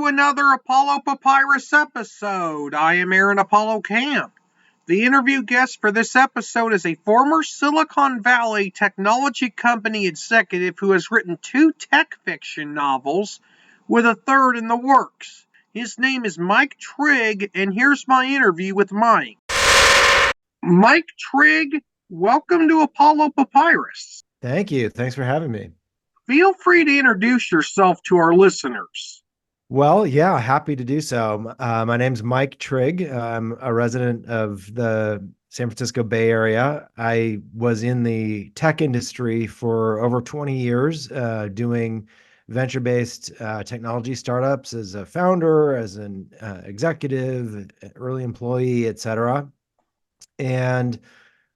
to another Apollo Papyrus episode. I am Aaron Apollo Camp. The interview guest for this episode is a former Silicon Valley technology company executive who has written 2 tech fiction novels, with a third in the works. His name is Mike Trigg, and here's my interview with Mike. Mike Trigg, welcome to Apollo Papyrus. Thank you. Thanks for having me. Feel free to introduce yourself to our listeners. Well, yeah, happy to do so. My name's Mike Trigg. I'm a resident of the San Francisco Bay Area. I was in the tech industry for over 20 years, doing venture-based technology startups as a founder, as an executive, early employee, et cetera. And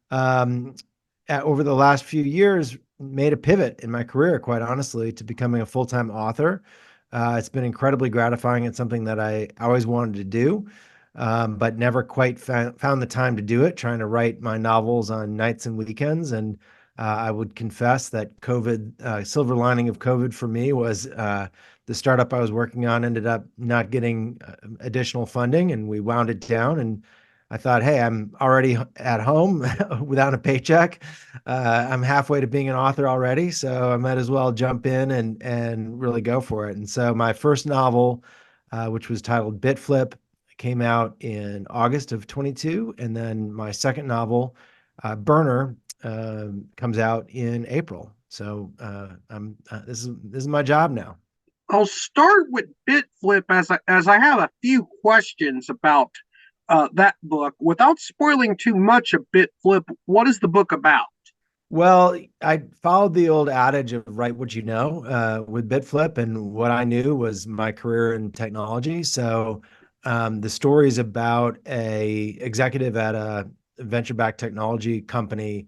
over the last few years, made a pivot in my career, quite honestly, to becoming a full-time author. It's been incredibly gratifying. It's something that I always wanted to do, but never quite found the time to do it, trying to write my novels on nights and weekends. And I would confess that silver lining of COVID for me was the startup I was working on ended up not getting additional funding, and we wound it down. And I thought, hey, I'm already at home without a paycheck. I'm halfway to being an author already, so I might as well jump in and really go for it. And so my first novel, which was titled Bit Flip, came out in August of 22, and then my second novel, Burner, comes out in April. So this is my job now. I'll start with Bit Flip as I have a few questions about that book. Without spoiling too much of Bit Flip, what is the book about? Well, I followed the old adage of write what you know with BitFlip, and what I knew was my career in technology. So the story is about a executive at a venture-backed technology company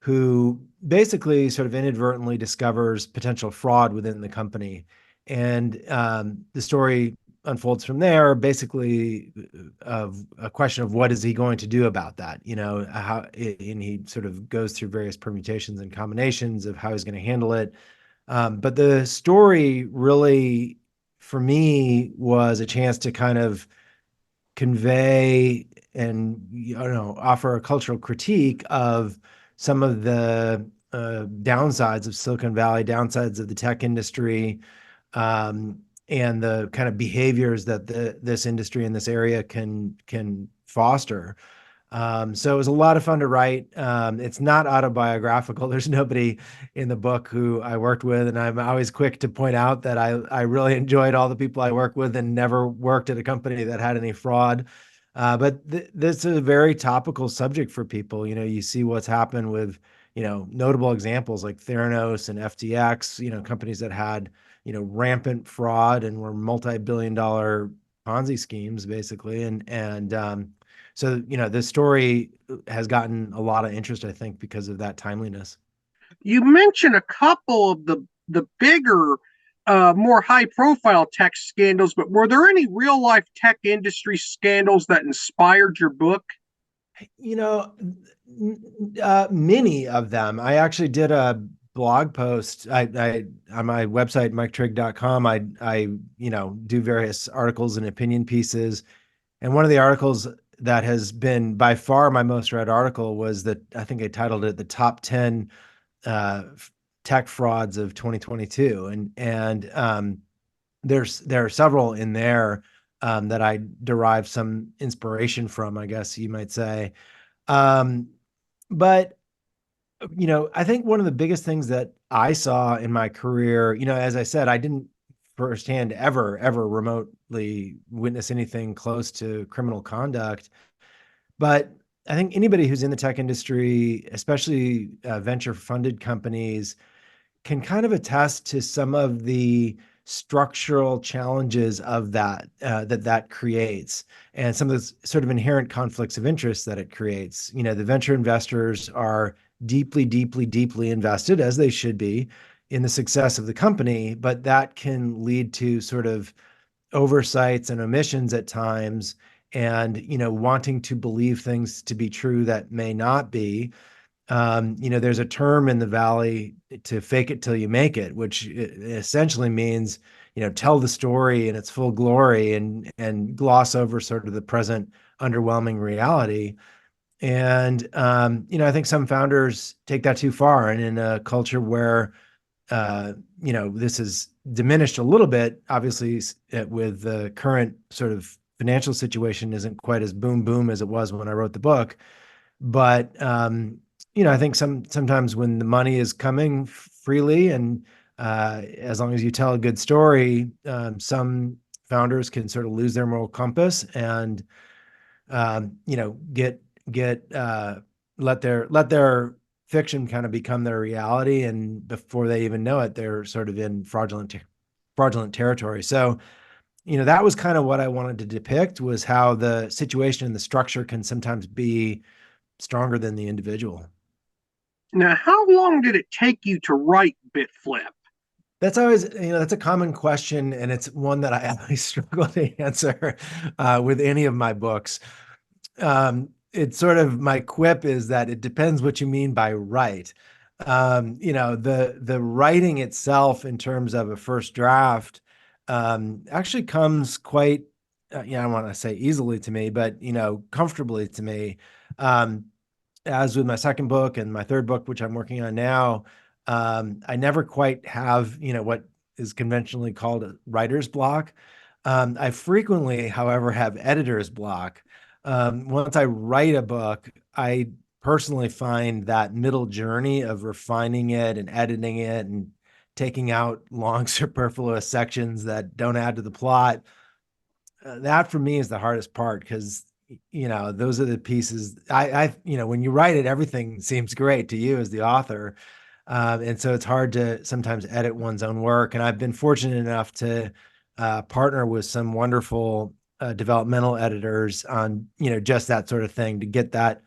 who basically sort of inadvertently discovers potential fraud within the company. And the story unfolds from there, basically of a question of what is he going to do about that, and he sort of goes through various permutations and combinations of how he's going to handle it. But the story really, for me, was a chance to kind of convey and offer a cultural critique of some of the downsides of Silicon Valley, downsides of the tech industry, and the kind of behaviors that this industry in this area can foster. So it was a lot of fun to write. It's not autobiographical. There's nobody in the book who I worked with, and I'm always quick to point out that I really enjoyed all the people I work with and never worked at a company that had any fraud. But this is a very topical subject for people. You see what's happened with, notable examples like Theranos and FTX, companies that had, rampant fraud and were multi-billion-dollar Ponzi schemes, basically. So, this story has gotten a lot of interest, I think, because of that timeliness. You mentioned a couple of the bigger, more high-profile tech scandals, but were there any real-life tech industry scandals that inspired your book? Many of them. I actually did a blog post I on my website, miketrigg.com. I do various articles and opinion pieces. And one of the articles that has been by far my most read article was that I think I titled it "The Top 10 Tech Frauds of 2022." And there are several in there that I derive some inspiration from, I guess you might say. But I think one of the biggest things that I saw in my career, as I said, I didn't firsthand ever remotely witness anything close to criminal conduct. But I think anybody who's in the tech industry, especially venture funded companies, can kind of attest to some of the structural challenges of that creates, and some of the sort of inherent conflicts of interest that it creates. The venture investors are deeply invested, as they should be, in the success of the company, but that can lead to sort of oversights and omissions at times, and wanting to believe things to be true that may not be. There's a term in the Valley to fake it till you make it, which essentially means tell the story in its full glory and gloss over sort of the present underwhelming reality. And I think some founders take that too far, and in a culture where this is diminished a little bit, obviously, with the current sort of financial situation isn't quite as boom boom as it was when I wrote the book. But I think sometimes when the money is coming freely, and as long as you tell a good story, some founders can sort of lose their moral compass and get let their fiction kind of become their reality, and before they even know it, they're sort of in fraudulent territory. So that was kind of what I wanted to depict, was how the situation and the structure can sometimes be stronger than the individual. Now, how long did it take you to write Bitflip? That's always, that's a common question, and it's one that I always struggle to answer with any of my books. It's sort of, my quip is that it depends what you mean by right. The writing itself in terms of a first draft actually comes quite, I don't want to say easily to me, but comfortably to me. Um, as with my second book and my third book, which I'm working on now, I never quite have, what is conventionally called a writer's block. I frequently, however, have editor's block. Once I write a book, I personally find that middle journey of refining it and editing it and taking out long, superfluous sections that don't add to the plot. That for me is the hardest part, because those are the pieces when you write it, everything seems great to you as the author. And so it's hard to sometimes edit one's own work. And I've been fortunate enough to partner with some wonderful developmental editors on, just that sort of thing, to get that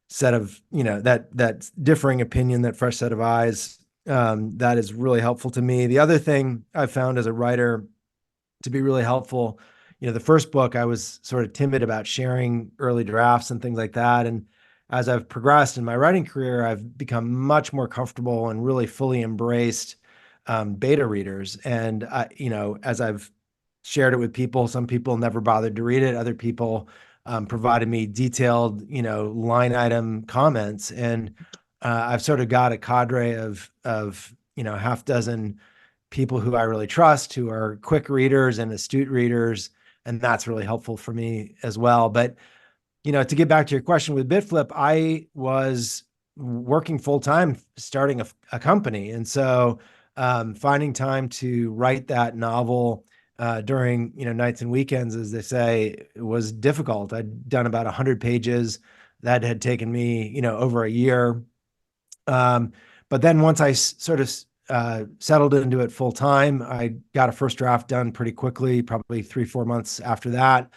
set of, that differing opinion, that fresh set of eyes. That is really helpful to me. The other thing I've found as a writer to be really helpful, the first book, I was sort of timid about sharing early drafts and things like that. And as I've progressed in my writing career, I've become much more comfortable and really fully embraced beta readers. And as I've shared it with people, some people never bothered to read it. Other people provided me detailed, line item comments. And I've sort of got a cadre of half dozen people who I really trust, who are quick readers and astute readers. And that's really helpful for me as well. But to get back to your question with BitFlip, I was working full time, starting a company. And so finding time to write that novel during, nights and weekends, as they say, was difficult. I'd done about 100 pages. That had taken me, over a year. But then once I sort of settled into it full time, I got a first draft done pretty quickly, probably 3-4 months after that.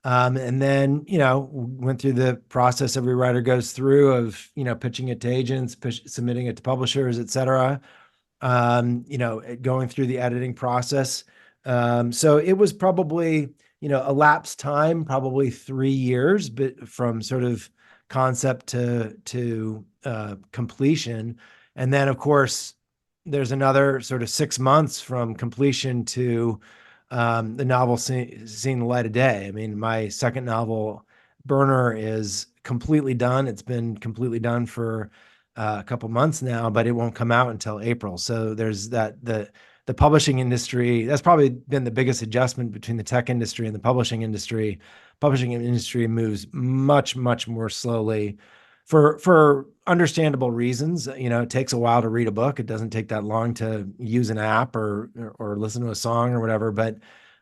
And then, went through the process every writer goes through of, pitching it to agents, submitting it to publishers, et cetera. Going through the editing process. So it was probably, elapsed time, probably 3 years, but from sort of concept to completion. And then, of course, there's another sort of 6 months from completion to the novel seeing the light of day. I mean, my second novel, Burner, is completely done. It's been completely done for a couple months now, but it won't come out until April. So there's that the publishing industry. That's probably been the biggest adjustment between the tech industry and the publishing industry. Publishing industry moves much, much more slowly for understandable reasons. It takes a while to read a book. It doesn't take that long to use an app or listen to a song or whatever. But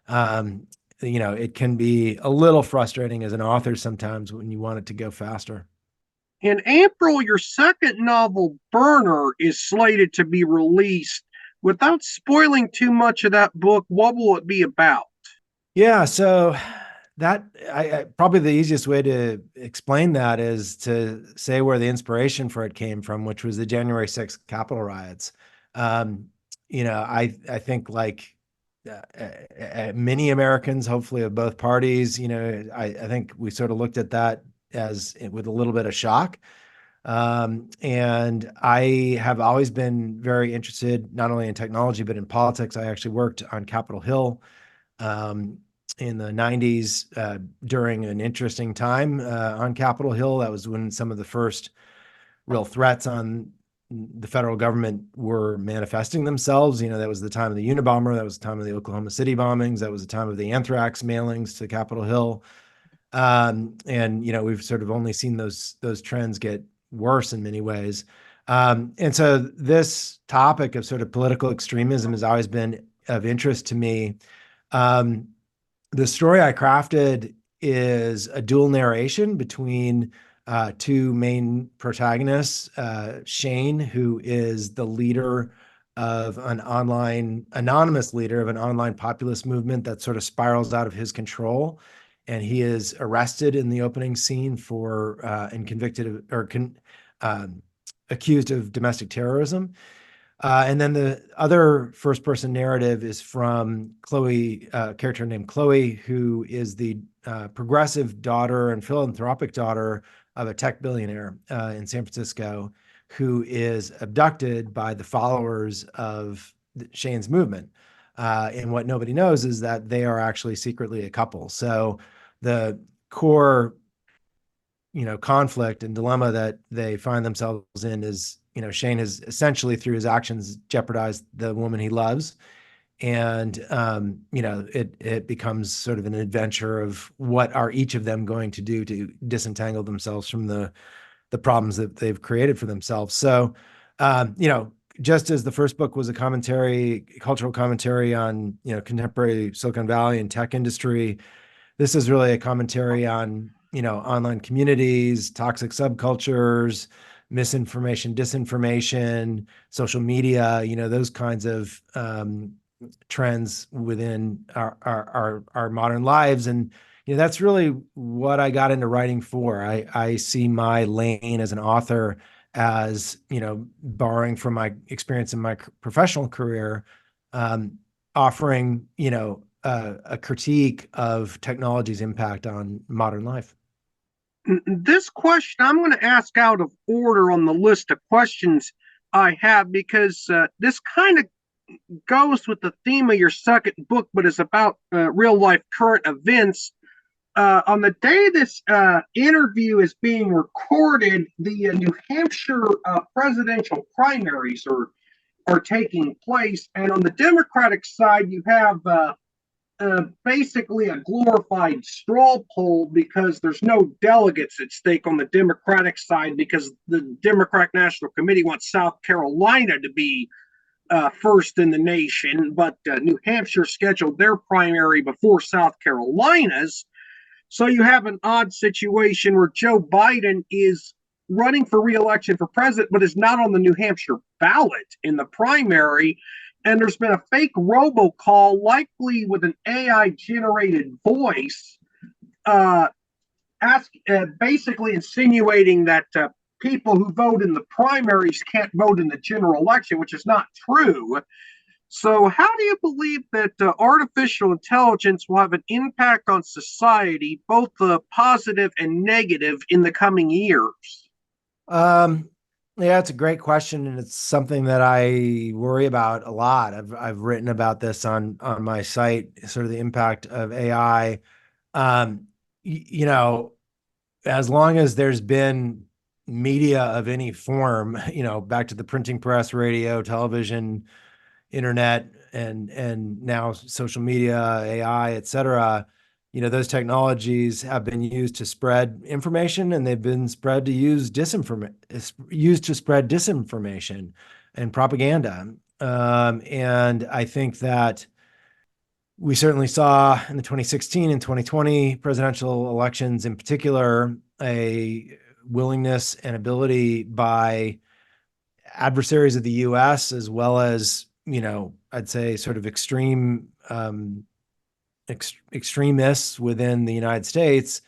it can be a little frustrating as an author sometimes when you want it to go faster. In April, your second novel, Burner, is slated to be released. Without spoiling too much of that book, what will it be about? Yeah, so that I probably the easiest way to explain that is to say where the inspiration for it came from, which was the January 6th Capitol riots. I think, like many Americans, hopefully of both parties, I think we sort of looked at that as with a little bit of shock. And I have always been very interested not only in technology, but in politics. I actually worked on Capitol Hill in the 90s during an interesting time on Capitol Hill. That was when some of the first real threats on the federal government were manifesting themselves. That was the time of the Unabomber. That was the time of the Oklahoma City bombings. That was the time of the anthrax mailings to Capitol Hill. And we've sort of only seen those trends get worse in many ways. And so this topic of sort of political extremism has always been of interest to me. The story I crafted is a dual narration between two main protagonists, Shane, who is the leader of an anonymous leader of an online populist movement that sort of spirals out of his control. And he is arrested in the opening scene for and convicted of, accused of domestic terrorism. And then the other first person narrative is from Chloe, a character named Chloe, who is the progressive daughter and philanthropic daughter of a tech billionaire in San Francisco, who is abducted by the followers of Shane's movement. And what nobody knows is that they are actually secretly a couple. So the core conflict and dilemma that they find themselves in is, Shane has essentially through his actions jeopardized the woman he loves. And, it becomes sort of an adventure of what are each of them going to do to disentangle themselves from the problems that they've created for themselves. So, just as the first book was a cultural commentary on, contemporary Silicon Valley and tech industry, this is really a commentary on, online communities, toxic subcultures, misinformation, disinformation, social media, those kinds of trends within our modern lives. And, that's really what I got into writing for. I see my lane as an author as, borrowing from my experience in my professional career, offering, a critique of technology's impact on modern life. This question I'm going to ask out of order on the list of questions I have because this kind of goes with the theme of your second book, but is about real life current events. On the day this interview is being recorded, the New Hampshire presidential primaries are taking place, and on the Democratic side, you have basically a glorified straw poll because there's no delegates at stake on the Democratic side because the Democratic National Committee wants South Carolina to be first in the nation, but New Hampshire scheduled their primary before South Carolina's. So you have an odd situation where Joe Biden is running for re-election for president, but is not on the New Hampshire ballot in the primary. And there's been a fake robocall, likely with an AI-generated voice, basically insinuating that people who vote in the primaries can't vote in the general election, which is not true. So how do you believe that artificial intelligence will have an impact on society, both positive and negative, in the coming years? Yeah, it's a great question, and it's something that I worry about a lot. I've written about this on my site, sort of the impact of AI. As long as there's been media of any form, back to the printing press, radio, television, internet, and now social media, AI, et cetera, those technologies have been used to spread information, and they've been used to spread disinformation and propaganda. And I think that we certainly saw in the 2016 and 2020 presidential elections in particular, a willingness and ability by adversaries of the US, as well as, I'd say sort of extremists within the United States,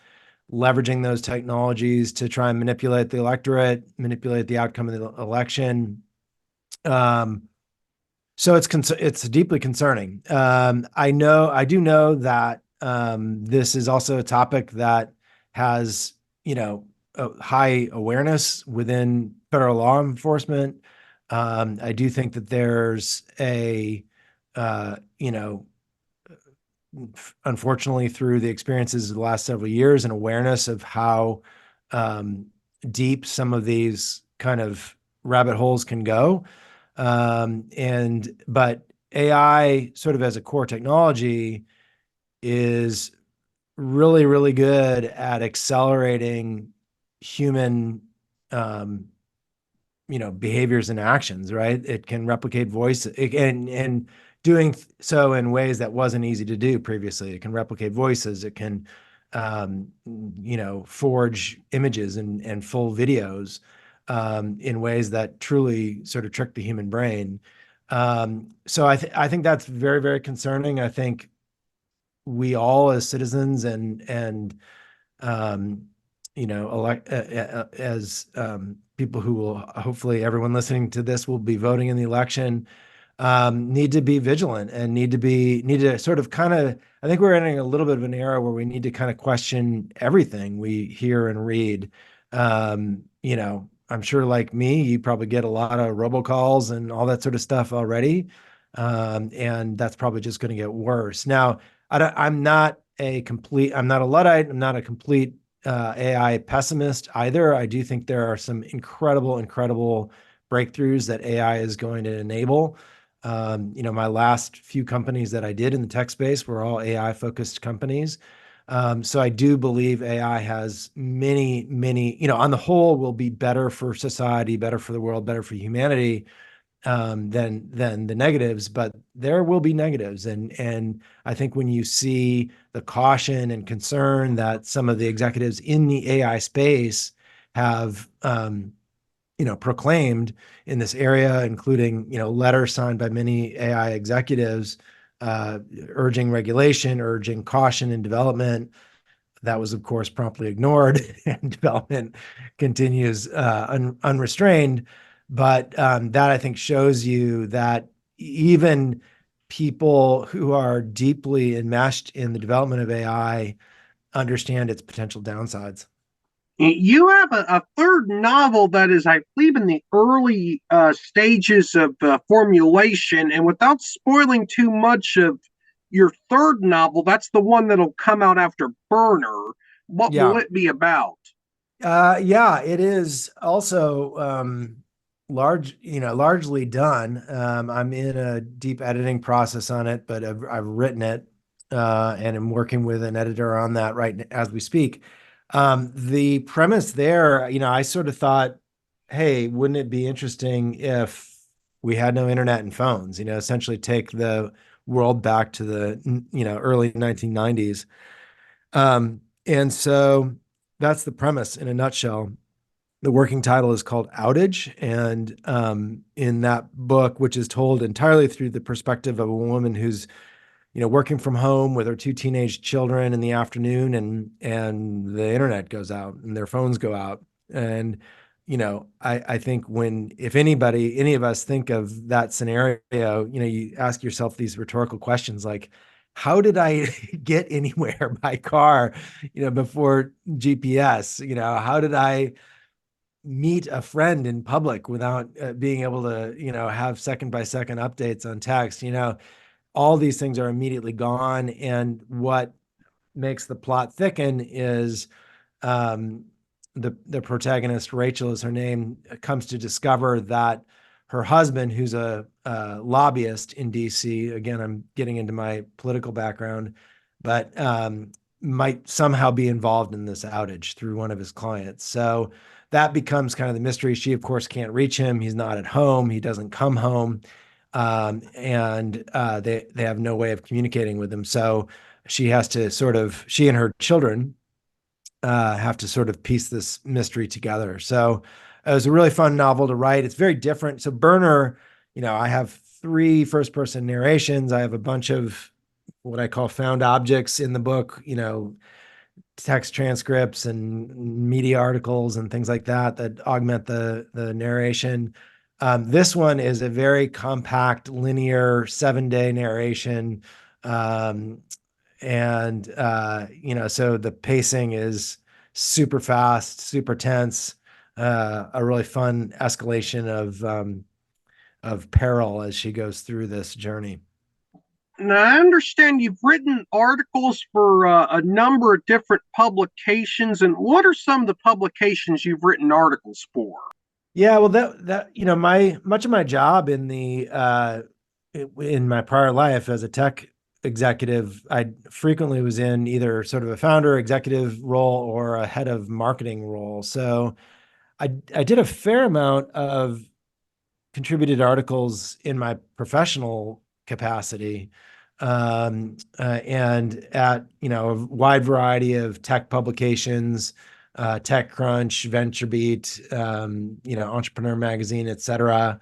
leveraging those technologies to try and manipulate the electorate, manipulate the outcome of the election. So it's deeply concerning. I do know that this is also a topic that has, high awareness within federal law enforcement. I do think that there's you know, unfortunately, through the experiences of the last several years, an awareness of how um, deep some of these kind of rabbit holes can go. But AI, sort of as a core technology, is really, really good at accelerating human um, behaviors and actions, right? It can replicate voice and doing so in ways that wasn't easy to do previously. It can replicate voices. It can forge images and full videos in ways that truly sort of trick the human brain. So I think that's very, very concerning. I think we all as citizens and um, elect as people who will, hopefully everyone listening to this will be voting in the election, need to be vigilant and need to sort of kind of, I think we're entering a little bit of an era where we need to kind of question everything we hear and read. I'm sure, like me, you probably get a lot of robocalls and all that sort of stuff already. And that's probably just going to get worse. Now, I'm not I'm not a Luddite. I'm not a complete AI pessimist either. I do think there are some incredible breakthroughs that AI is going to enable. My last few companies that I did in the tech space were all AI focused companies. So I do believe AI has many, on the whole, will be better for society, better for the world, better for humanity than the negatives, but there will be negatives. And I think when you see the caution and concern that some of the executives in the AI space have proclaimed in this area, including letters signed by many AI executives urging regulation, urging caution in development. That was, of course, promptly ignored, and development continues unrestrained. But that, I think, shows you that even people who are deeply enmeshed in the development of AI understand its potential downsides. You have a third novel that is, I believe, in the early stages of formulation. And without spoiling too much of your third novel, that's the one that'll come out after Burner. What will Yeah. it be about? Yeah, it is also largely done. I'm in a deep editing process on it, but I've written it and I'm working with an editor on that right as we speak. The premise there, I sort of thought, hey, wouldn't it be interesting if we had no internet and phones? Essentially take the world back to the early 1990s. And so that's the premise in a nutshell. The working title is called Outage. And in that book, which is told entirely through the perspective of a woman who's, working from home with her two teenage children in the afternoon, and the internet goes out and their phones go out. And, I think if any of us think of that scenario, you ask yourself these rhetorical questions like, how did I get anywhere by car, before GPS? How did I meet a friend in public without being able to, have second by second updates on text? All these things are immediately gone. And what makes the plot thicken is um, the protagonist, Rachel is her name, comes to discover that her husband, who's a lobbyist in DC, again, I'm getting into my political background, but might somehow be involved in this outage through one of his clients. So that becomes kind of the mystery. She, of course, can't reach him. He's not at home. He doesn't come home. And they have no way of communicating with him. So she and her children have to sort of piece this mystery together. So it was a really fun novel to write. It's very different. So Burner, I have 3 first-person narrations. I have a bunch of what I call found objects in the book, text transcripts and media articles and things like that augment the narration. This one is a very compact, linear 7-day narration. And so the pacing is super fast, super tense, a really fun escalation of peril as she goes through this journey. Now, I understand you've written articles for a number of different publications, and what are some of the publications you've written articles for? Yeah, well, my much of my job in my prior life as a tech executive, I frequently was in either sort of a founder executive role or a head of marketing role. So I did a fair amount of contributed articles in my professional capacity, and at a wide variety of tech publications, TechCrunch, VentureBeat, Entrepreneur Magazine, etc.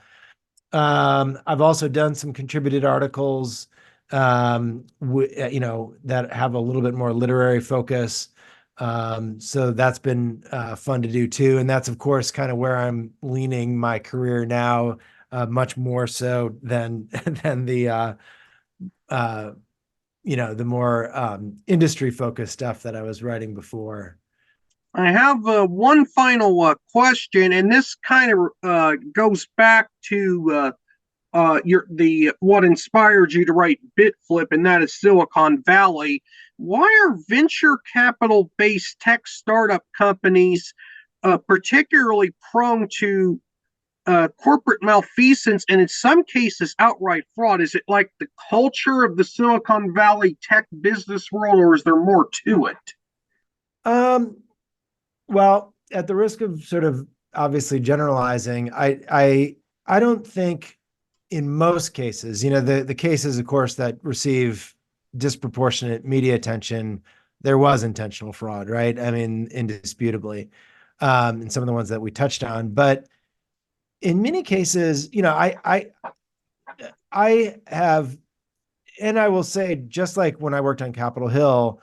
I've also done some contributed articles, that have a little bit more literary focus. So that's been fun to do too. And that's, of course, kind of where I'm leaning my career now, much more so than than uh, the more industry focused stuff that I was writing before. I have one final question, and this kind of goes back to your the what inspired you to write BitFlip, and that is Silicon Valley. Why are venture capital based tech startup companies particularly prone to corporate malfeasance and in some cases outright fraud? Is it like the culture of the Silicon Valley tech business world, or is there more to it? Um, well, at the risk of sort of obviously generalizing, I don't think in most cases, the cases, of course, that receive disproportionate media attention, there was intentional fraud, right? I mean, indisputably, and some of the ones that we touched on. But in many cases, I have, and I will say, just like when I worked on Capitol Hill,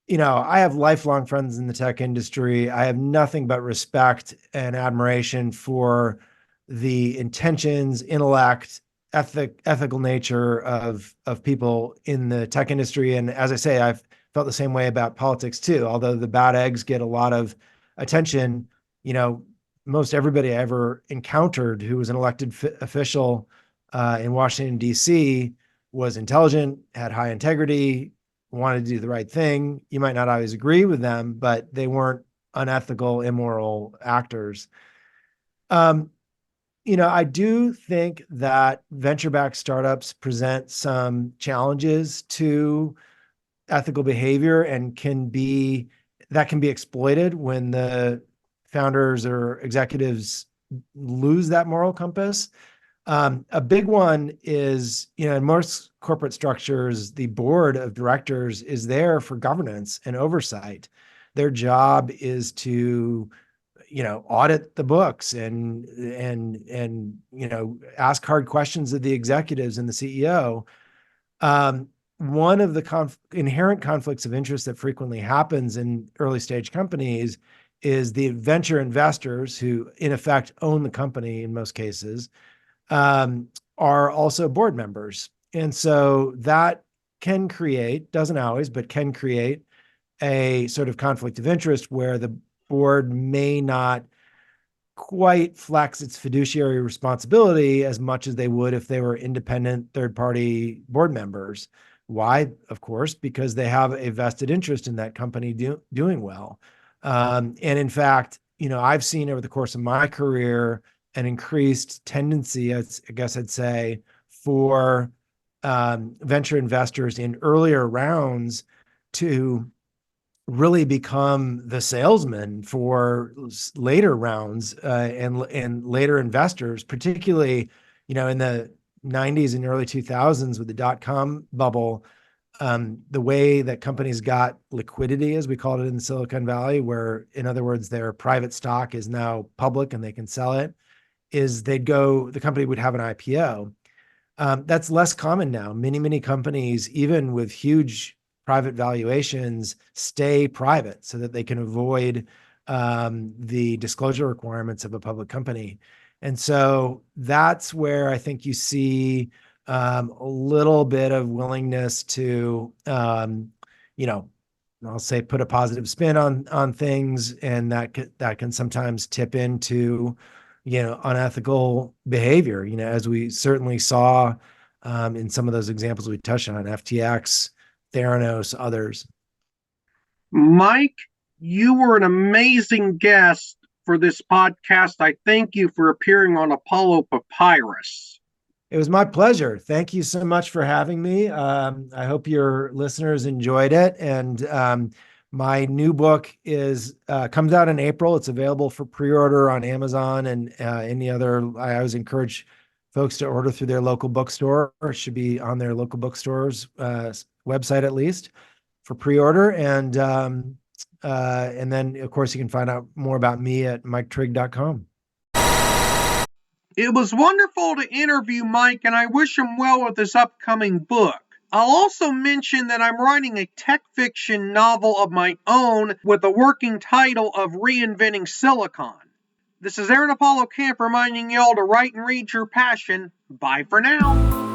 I have lifelong friends in the tech industry. I have nothing but respect and admiration for the intentions, intellect, ethical nature of people in the tech industry. And as I say, I've felt the same way about politics too. Although the bad eggs get a lot of attention, you know, most everybody I ever encountered who was an elected official in Washington, D.C. was intelligent, had high integrity, wanted to do the right thing. You might not always agree with them, but they weren't unethical, immoral actors. Um, I do think that venture-backed startups present some challenges to ethical behavior and can be exploited when the founders or executives lose that moral compass. A big one is, in most corporate structures, the board of directors is there for governance and oversight. Their job is to, audit the books and ask hard questions of the executives and the CEO. One of the inherent conflicts of interest that frequently happens in early stage companies is the venture investors who, in effect, own the company in most cases, are also board members. And so that can create, doesn't always, but can create a sort of conflict of interest where the board may not quite flex its fiduciary responsibility as much as they would if they were independent third-party board members. Why? Of course, because they have a vested interest in that company doing well. And in fact, I've seen over the course of my career an increased tendency, I guess I'd say, for venture investors in earlier rounds to really become the salesman for later rounds and later investors, particularly, in the 90s and early 2000s with the dot-com bubble. The way that companies got liquidity, as we called it in Silicon Valley, where, in other words, their private stock is now public and they can sell it, is the company would have an IPO. That's less common now. Many companies, even with huge private valuations, stay private so that they can avoid the disclosure requirements of a public company. And so that's where I think you see a little bit of willingness to, I'll say put a positive spin on things, and that can sometimes tip into, unethical behavior. As we certainly saw in some of those examples we touched on, FTX, Theranos, others. Mike, you were an amazing guest for this podcast. I thank you for appearing on Apollo Papyrus. It was my pleasure. Thank you so much for having me. I hope your listeners enjoyed it. And my new book is comes out in April. It's available for pre-order on Amazon and any other. I always encourage folks to order through their local bookstore, or it should be on their local bookstore's website at least for pre-order. And then, of course, you can find out more about me at miketrigg.com. It was wonderful to interview Mike, and I wish him well with his upcoming book. I'll also mention that I'm writing a tech fiction novel of my own with a working title of Reinventing Silicon. This is Aaron Apollo Camp reminding y'all to write and read your passion. Bye for now.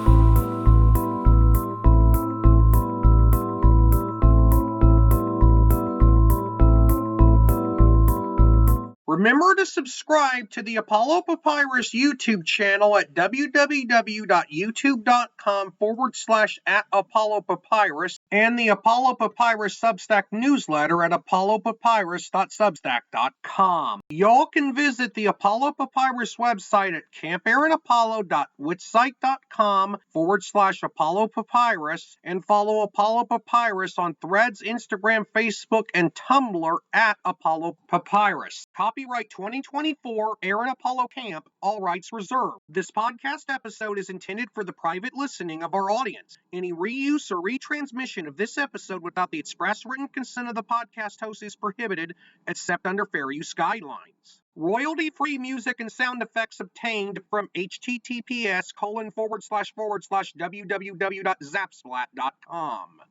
Remember to subscribe to the Apollo Papyrus YouTube channel at www.youtube.com/@ApolloPapyrus and the Apollo Papyrus Substack newsletter at apollopapyrus.substack.com. Y'all can visit the Apollo Papyrus website at campaaronapollo.wixsite.com/Apollo Papyrus and follow Apollo Papyrus on Threads, Instagram, Facebook, and Tumblr at Apollo Papyrus. Copyright 2024, Aaron Apollo Camp, all rights reserved. This podcast episode is intended for the private listening of our audience. Any reuse or retransmission of this episode without the express written consent of the podcast host is prohibited, except under fair use guidelines. Royalty-free music and sound effects obtained from https://www.zapsplat.com.